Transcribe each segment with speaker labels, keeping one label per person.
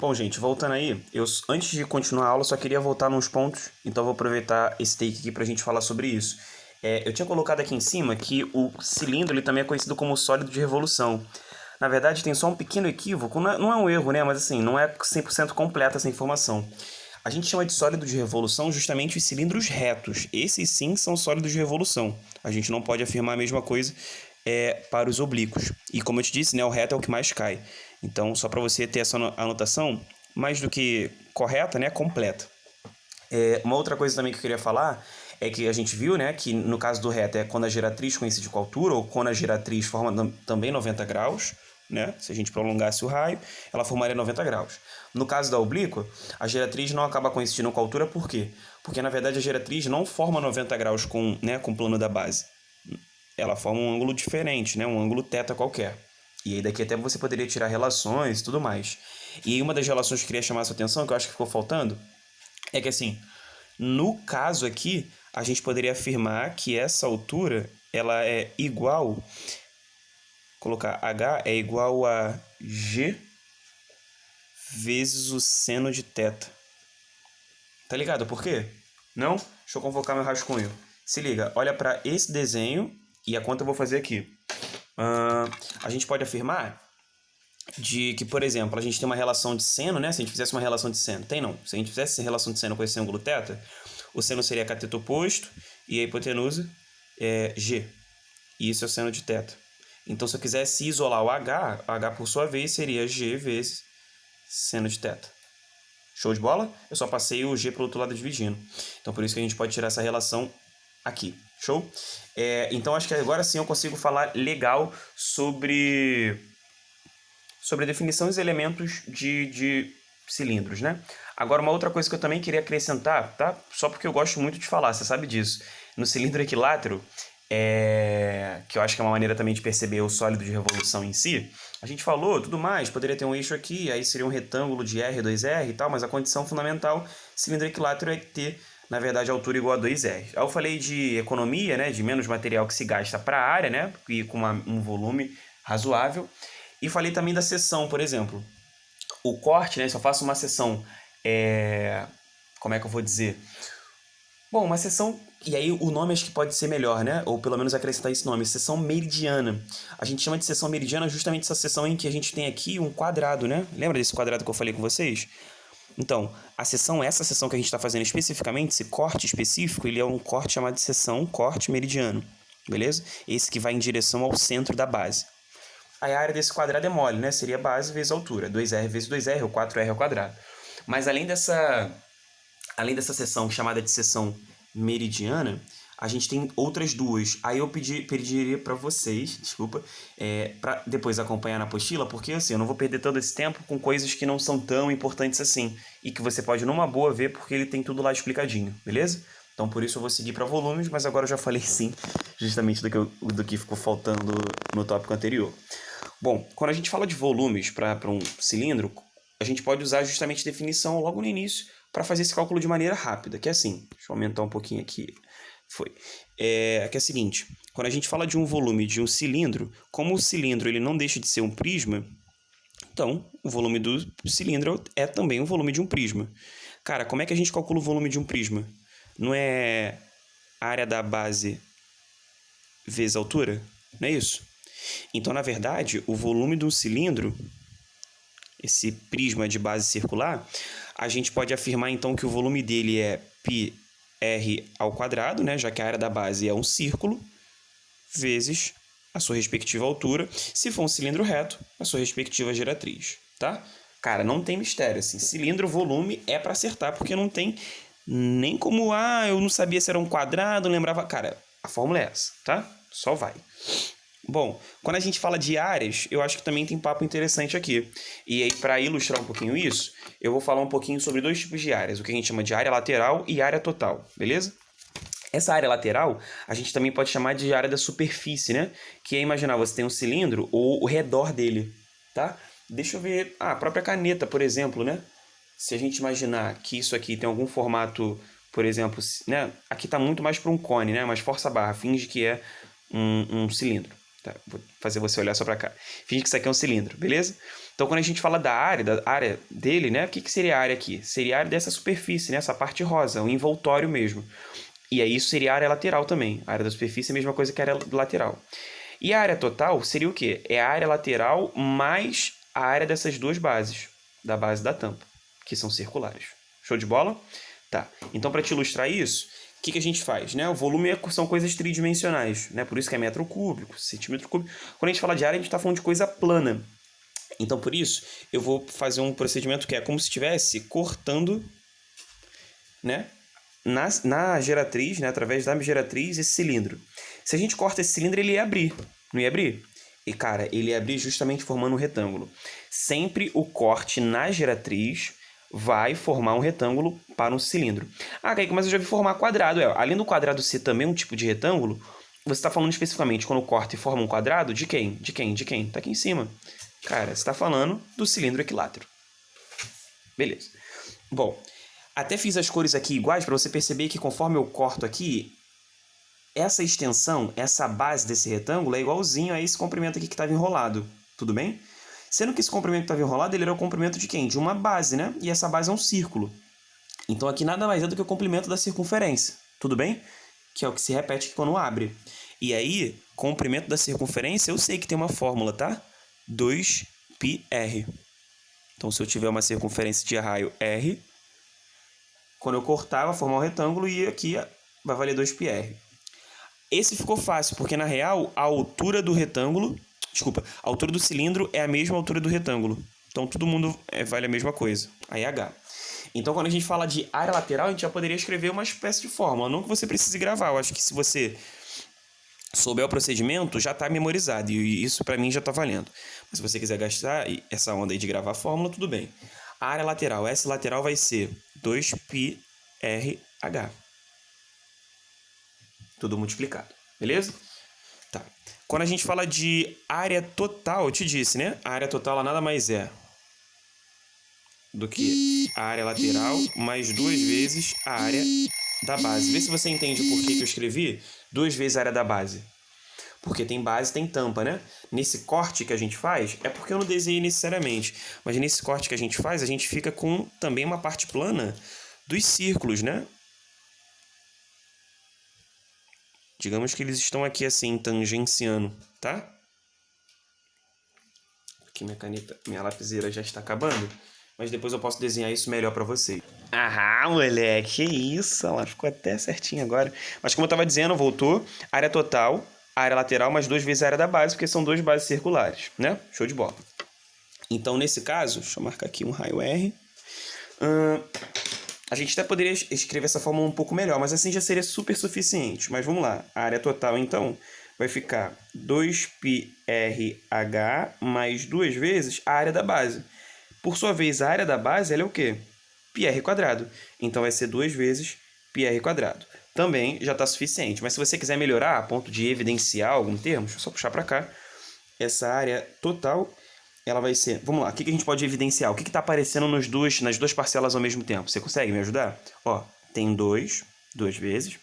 Speaker 1: Bom, gente, voltando aí, antes de continuar a aula, só queria voltar nos pontos, então vou aproveitar esse take aqui para a gente falar sobre isso. Eu tinha colocado aqui em cima que o cilindro ele também é conhecido como sólido de revolução. Na verdade, tem só um pequeno equívoco, não é um erro, né? Mas assim, não é 100% completa essa informação. A gente chama de sólido de revolução justamente os cilindros retos. Esses sim são sólidos de revolução. A gente não pode afirmar a mesma coisa para os oblíquos. E como eu te disse, né, o reto é o que mais cai. Então, só para você ter essa anotação, mais do que correta, né, completa. Uma outra coisa também que eu queria falar é que a gente viu, né, que no caso do reto é quando a geratriz coincide com a altura ou quando a geratriz forma também 90 graus, né? Se a gente prolongasse o raio, ela formaria 90 graus. No caso da oblíqua, a geratriz não acaba coincidindo com a altura, por quê? Porque, na verdade, a geratriz não forma 90 graus com o plano da base. Ela forma um ângulo diferente, né? Um ângulo θ qualquer. E aí daqui até você poderia tirar relações e tudo mais. E aí uma das relações que eu queria chamar a sua atenção, que eu acho que ficou faltando, é que assim, no caso aqui, a gente poderia afirmar que essa altura, ela é igual, colocar H é igual a G vezes o seno de θ. Tá ligado por quê? Não? Deixa eu convocar meu rascunho. Se liga, olha para esse desenho e a conta eu vou fazer aqui. A gente pode afirmar de que, por exemplo, a gente tem uma relação de seno, né? Se a gente fizesse uma relação de seno, tem não. Se a gente fizesse relação de seno com esse ângulo θ, o seno seria cateto oposto e a hipotenusa é G. E isso é o seno de θ. Então, se eu quisesse isolar o H por sua vez seria G vezes seno de θ. Show de bola? Eu só passei o G para o outro lado dividindo. Então, por isso que a gente pode tirar essa relação aqui. Show? Então, acho que agora sim eu consigo falar legal sobre a definição dos elementos de cilindros, né? Agora, uma outra coisa que eu também queria acrescentar, tá? Só porque eu gosto muito de falar, você sabe disso. No cilindro equilátero, que eu acho que é uma maneira também de perceber o sólido de revolução em si, a gente falou tudo mais, poderia ter um eixo aqui, aí seria um retângulo de R, 2R e tal, mas a condição fundamental cilindro equilátero é ter, na verdade, a altura igual a 2R. Aí eu falei de economia, né, de menos material que se gasta para a área, né, e com um volume razoável. E falei também da seção, por exemplo. O corte, né, se eu faço uma seção, como é que eu vou dizer? Bom, uma seção, e aí o nome acho que pode ser melhor, né? Ou pelo menos acrescentar esse nome, seção meridiana. A gente chama de seção meridiana justamente essa seção em que a gente tem aqui um quadrado, né? Lembra desse quadrado que eu falei com vocês? Então, essa seção que a gente está fazendo especificamente, esse corte específico, ele é um corte chamado de seção corte meridiano, beleza? Esse que vai em direção ao centro da base. Aí a área desse quadrado é mole, né? Seria base vezes altura, 2R vezes 2R, ou 4R ao quadrado. Mas além dessa seção chamada de seção meridiana, a gente tem outras duas. Aí eu pediria para vocês, desculpa, para depois acompanhar na apostila, porque assim, eu não vou perder todo esse tempo com coisas que não são tão importantes assim, e que você pode numa boa ver, porque ele tem tudo lá explicadinho, beleza? Então por isso eu vou seguir para volumes, mas agora eu já falei sim, justamente do que ficou faltando no tópico anterior. Bom, quando a gente fala de volumes para um cilindro, a gente pode usar justamente definição logo no início para fazer esse cálculo de maneira rápida, que é assim, deixa eu aumentar um pouquinho aqui, que é o seguinte, quando a gente fala de um volume de um cilindro, como o cilindro ele não deixa de ser um prisma, então o volume do cilindro é também o volume de um prisma. Cara, como é que a gente calcula o volume de um prisma? Não é a área da base vezes a altura? Não é isso? Então, na verdade, o volume de um cilindro, esse prisma de base circular, a gente pode afirmar então que o volume dele é πr ao quadrado, né, já que a área da base é um círculo, vezes a sua respectiva altura, se for um cilindro reto, a sua respectiva geratriz, tá? Cara, não tem mistério, assim, cilindro, volume é para acertar, porque não tem nem como, eu não sabia se era um quadrado, lembrava, cara, a fórmula é essa, tá? Só vai. Bom, quando a gente fala de áreas, eu acho que também tem papo interessante aqui. E aí, para ilustrar um pouquinho isso, eu vou falar um pouquinho sobre dois tipos de áreas, o que a gente chama de área lateral e área total, beleza? Essa área lateral, a gente também pode chamar de área da superfície, né? Que é imaginar, você tem um cilindro ou o redor dele, tá? Deixa eu ver, a própria caneta, por exemplo, né? Se a gente imaginar que isso aqui tem algum formato, por exemplo, né? Aqui está muito mais para um cone, né? Mas força a barra, finge que é um cilindro. Tá, vou fazer você olhar só para cá. Finge que isso aqui é um cilindro, beleza? Então, quando a gente fala da área dele, né? O que seria a área aqui? Seria a área dessa superfície, né? Essa parte rosa, o envoltório mesmo. E aí isso seria a área lateral também. A área da superfície é a mesma coisa que a área lateral. E a área total seria o quê? É a área lateral mais a área dessas duas bases, da base da tampa, que são circulares. Show de bola? Tá. Então, para te ilustrar isso, o que a gente faz? Né? O volume são coisas tridimensionais, né? Por isso que é metro cúbico, centímetro cúbico. Quando a gente fala de área, a gente está falando de coisa plana. Então, por isso, eu vou fazer um procedimento que é como se estivesse cortando, né? Na geratriz, né? Através da geratriz, esse cilindro. Se a gente corta esse cilindro, ele ia abrir. Não ia abrir? E, cara, ele ia abrir justamente formando um retângulo. Sempre o corte na geratriz vai formar um retângulo para um cilindro. Ah, Kaique, mas eu já vi formar quadrado. Além do quadrado ser também um tipo de retângulo, você está falando especificamente quando corta e forma um quadrado, de quem? De quem? De quem? Tá aqui em cima. Cara, você está falando do cilindro equilátero. Beleza. Bom, até fiz as cores aqui iguais para você perceber que conforme eu corto aqui, essa extensão, essa base desse retângulo é igualzinho a esse comprimento aqui que estava enrolado. Tudo bem? Sendo que esse comprimento que estava enrolado, ele era o comprimento de quem? De uma base, né? E essa base é um círculo. Então aqui nada mais é do que o comprimento da circunferência. Tudo bem? Que é o que se repete aqui quando abre. E aí, comprimento da circunferência, eu sei que tem uma fórmula, tá? 2πr. Então, se eu tiver uma circunferência de raio r, quando eu cortar, vai formar um retângulo e aqui vai valer 2πr. Esse ficou fácil, porque na real, a altura do retângulo... Desculpa, a altura do cilindro é a mesma altura do retângulo. Então, todo mundo vale a mesma coisa. Aí, h. Então, quando a gente fala de área lateral, a gente já poderia escrever uma espécie de fórmula. Não que você precise gravar. Eu acho que se você souber o procedimento, já está memorizado. E isso, para mim, já está valendo. Mas se você quiser gastar essa onda aí de gravar a fórmula, tudo bem. A área lateral, S lateral vai ser 2πrh. Tudo multiplicado. Beleza? Tá. Quando a gente fala de área total, eu te disse, né? A área total ela nada mais é do que a área lateral mais 2 vezes a área da base. Vê se você entende o porquê que eu escrevi 2 vezes a área da base. Porque tem base, tem tampa, né? Nesse corte que a gente faz, é porque eu não desenhei necessariamente, mas nesse corte que a gente faz, a gente fica com também uma parte plana dos círculos, né? Digamos que eles estão aqui assim, tangenciando, tá? Aqui minha caneta, minha lapiseira já está acabando, mas depois eu posso desenhar isso melhor para vocês. Ah, moleque, que isso, ela ficou até certinho agora. Mas como eu estava dizendo, voltou, área total, área lateral mais 2 vezes a área da base, porque são 2 bases circulares, né? Show de bola. Então, nesse caso, deixa eu marcar aqui um raio R. A gente até poderia escrever essa fórmula um pouco melhor, mas assim já seria super suficiente. Mas vamos lá. A área total, então, vai ficar 2πrh mais 2 vezes a área da base. Por sua vez, a área da base ela é o quê? πr². Então, vai ser 2 vezes πr². Também já está suficiente. Mas se você quiser melhorar a ponto de evidenciar algum termo, deixa eu só puxar para cá. Essa área total... ela vai ser... Vamos lá, o que a gente pode evidenciar? O que está aparecendo nas duas parcelas ao mesmo tempo? Você consegue me ajudar? Ó, tem 2 vezes,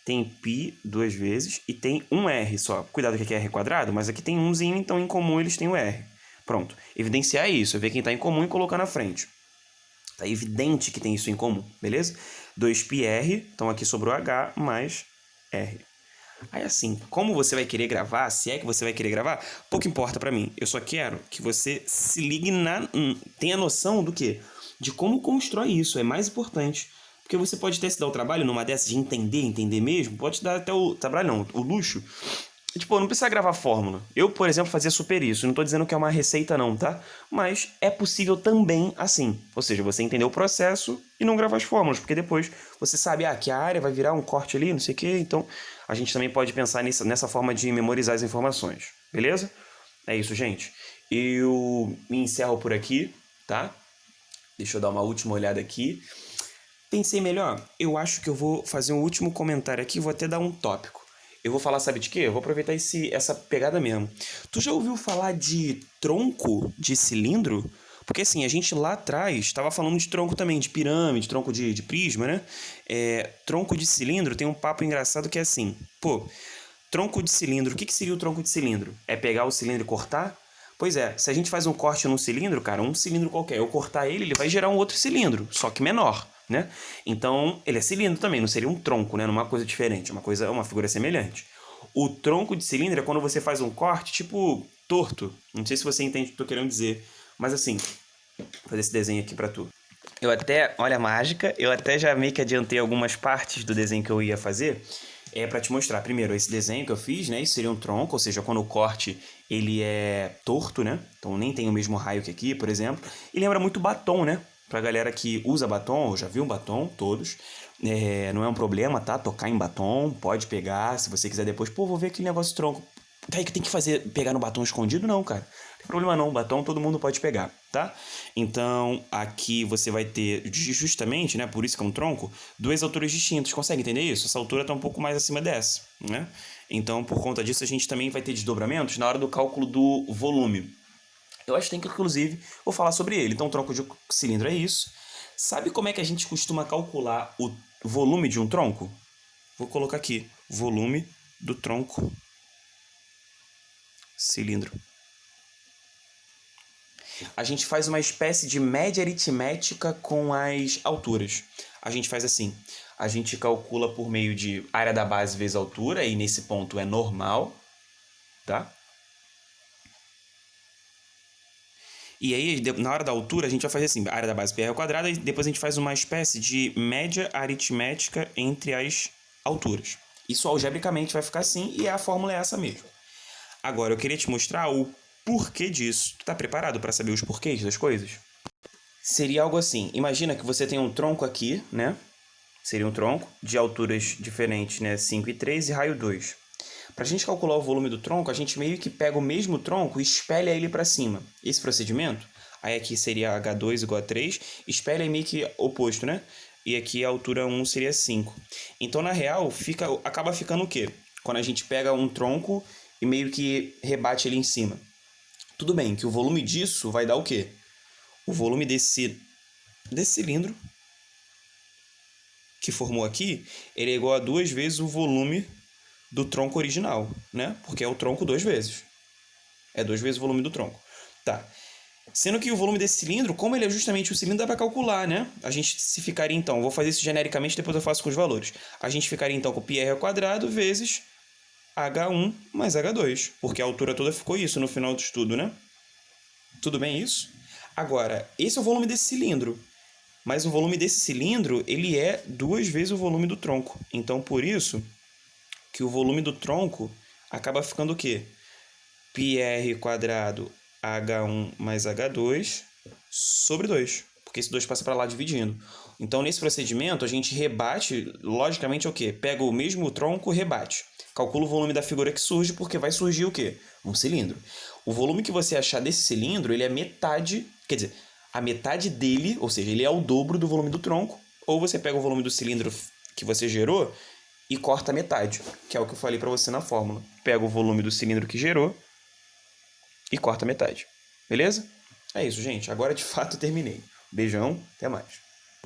Speaker 1: tem π 2 vezes e tem um r só. Cuidado que aqui é r², mas aqui tem umzinho, então em comum eles têm o r. Pronto. Evidenciar isso, ver quem está em comum e colocar na frente. Tá evidente que tem isso em comum, beleza? 2πr, então aqui sobrou h mais r. Aí assim, como você vai querer gravar, se é que você vai querer gravar, pouco importa pra mim. Eu só quero que você se ligue tenha noção do quê? De como constrói isso, é mais importante. Porque você pode até se dar o trabalho numa dessas de entender mesmo, pode te dar até o trabalho não, o luxo. Tipo, não precisa gravar fórmula. Eu, por exemplo, fazia super isso. Não tô dizendo que é uma receita não, tá? Mas é possível também assim. Ou seja, você entender o processo e não gravar as fórmulas. Porque depois você sabe, que a área vai virar um corte ali, não sei o quê. Então, a gente também pode pensar nessa forma de memorizar as informações. Beleza? É isso, gente. Eu me encerro por aqui, tá? Deixa eu dar uma última olhada aqui. Pensei melhor. Eu acho que eu vou fazer um último comentário aqui. Vou até dar um tópico. Eu vou falar, sabe de quê? Eu vou aproveitar essa pegada mesmo. Tu já ouviu falar de tronco de cilindro? Porque assim, a gente lá atrás estava falando de tronco também, de pirâmide, tronco de prisma, né? Tronco de cilindro tem um papo engraçado que é assim, pô, Tronco de cilindro. O que seria o tronco de cilindro? É pegar o cilindro e cortar? Pois é, se a gente faz um corte num cilindro, cara, um cilindro qualquer, eu cortar ele, ele vai gerar um outro cilindro, só que menor, né? Então, ele é cilindro também, não seria um tronco, né? Não é uma coisa diferente, uma figura semelhante. O tronco de cilindro é quando você faz um corte, tipo, torto. Não sei se você entende o que eu tô querendo dizer, mas assim, vou fazer esse desenho aqui pra tu. Olha a mágica, eu até já meio que adiantei algumas partes do desenho que eu ia fazer, para te mostrar. Primeiro, esse desenho que eu fiz, né, isso seria um tronco, ou seja, quando o corte ele é torto, né, então nem tem o mesmo raio que aqui, por exemplo, e lembra muito batom, né, pra galera que usa batom, eu já vi um batom, todos, não é um problema, tá, tocar em batom, pode pegar, se você quiser depois, pô, vou ver aquele negócio de tronco, que tem que pegar no batom escondido? Não, cara. Não tem problema não, batom todo mundo pode pegar, tá? Então, aqui você vai ter, justamente, né, por isso que é um tronco, duas alturas distintas. Consegue entender isso? Essa altura tá um pouco mais acima dessa, né? Então, por conta disso, a gente também vai ter desdobramentos na hora do cálculo do volume. Eu acho que tem que, inclusive, vou falar sobre ele. Então, tronco de cilindro é isso. Sabe como é que a gente costuma calcular o volume de um tronco? Vou colocar aqui, volume do tronco cilindro. A gente faz uma espécie de média aritmética com as alturas. A gente faz assim, a gente calcula por meio de área da base vezes altura, e nesse ponto é normal, tá? E aí, na hora da altura, a gente vai fazer assim, área da base pi ao quadrado, e depois a gente faz uma espécie de média aritmética entre as alturas. Isso algebricamente vai ficar assim, e a fórmula é essa mesmo. Agora, eu queria te mostrar o porquê disso. Tu tá preparado para saber os porquês das coisas? Seria algo assim. Imagina que você tem um tronco aqui, né? Seria um tronco de alturas diferentes, né? 5 e 3 e raio 2. Para a gente calcular o volume do tronco, a gente meio que pega o mesmo tronco e espelha ele para cima. Esse procedimento, aí aqui seria H2 igual a 3, espelha meio que oposto, né? E aqui a altura 1 seria 5. Então, na real, acaba ficando o quê? Quando a gente pega um tronco e meio que rebate ele em cima. Tudo bem que o volume disso vai dar o quê? O volume desse cilindro que formou aqui, ele é igual a 2 vezes o volume do tronco original, né? Porque é o tronco 2 vezes. É 2 vezes o volume do tronco. Tá. Sendo que o volume desse cilindro, como ele é justamente o cilindro, dá para calcular, né? A gente se ficaria então, vou fazer isso genericamente, depois eu faço com os valores. A gente ficaria então com πr ao quadrado vezes H1 mais H2, porque a altura toda ficou isso no final do estudo, né? Tudo bem isso? Agora, esse é o volume desse cilindro. Mas o volume desse cilindro, ele é 2 vezes o volume do tronco. Então, por isso que o volume do tronco acaba ficando o quê? πr quadrado H1 mais H2 sobre 2. Porque esse 2 passa para lá dividindo. Então, nesse procedimento, a gente rebate, logicamente, é o quê? Pega o mesmo tronco e rebate. Calcula o volume da figura que surge, porque vai surgir o quê? Um cilindro. O volume que você achar desse cilindro, ele é metade, quer dizer, a metade dele, ou seja, ele é o dobro do volume do tronco, ou você pega o volume do cilindro que você gerou e corta a metade, que é o que eu falei para você na fórmula. Pega o volume do cilindro que gerou e corta a metade. Beleza? É isso, gente. Agora, de fato, terminei. Beijão, até mais.